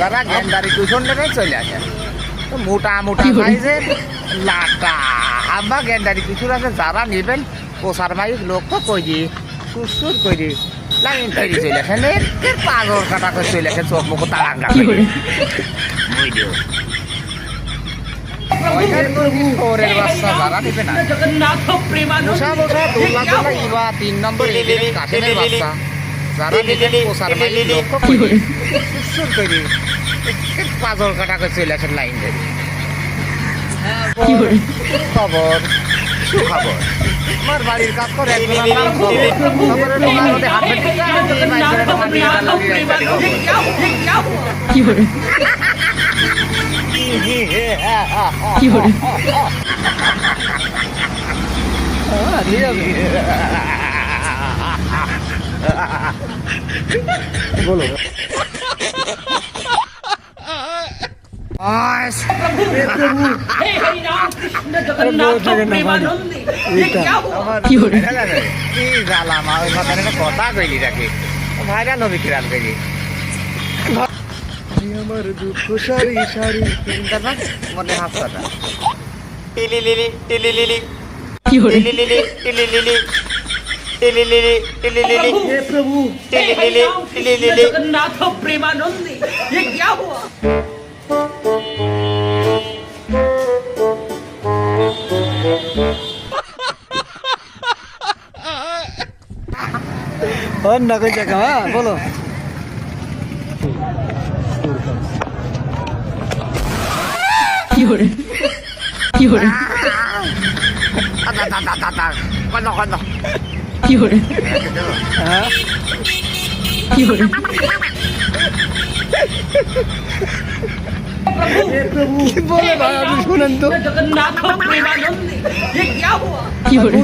যারা গেন্দারি কুশন নেবে চলে আসে তো মোটা মোটা সাইজের লাটা আবার গেন্দারি কুচুর আছে যারা নেবেন পোষার মাইক লোক তো কই দি সুর কই দি লাইন তৈরি চলে আসেন এর পাগল কাটা করে চলে আসে চোখ মুখ তাড়াঙ্গা মই দিও ওরের বাচ্চা যারা নেবে না বসা বসা দোলা দোলা ইবা 3 নম্বর এদিকে কাশের বাচ্চা যারা নেবেন পোষার মাইক লোক তো কই দি সুর কই দি পাগল কাটা করে চলে আসেন লাইন ধরে খবর সুখবর আমার বাড়ির কাজ করে বলো কথা কইলি রাখি ভাইরাল হবে কিরাল কইলি আমার দুঃখ সারি সারি মনে হাসপাতাল টিলি লিলি টিলি লিলি টিলি লিলি টিলি লিলি টিলি লিলি টিলি লিলি हे प्रभु टिली लिली टिली लिली जगन्नाथ प्रेमानंदी ये क्या हुआ অন্য কোন জায়গা বলো কি হরে কি হরে কি হরে কি বলে ভাই আপনি শুনেন তো জগন্নাথ প্রেমানন্দী ये क्या हुआ কি হরে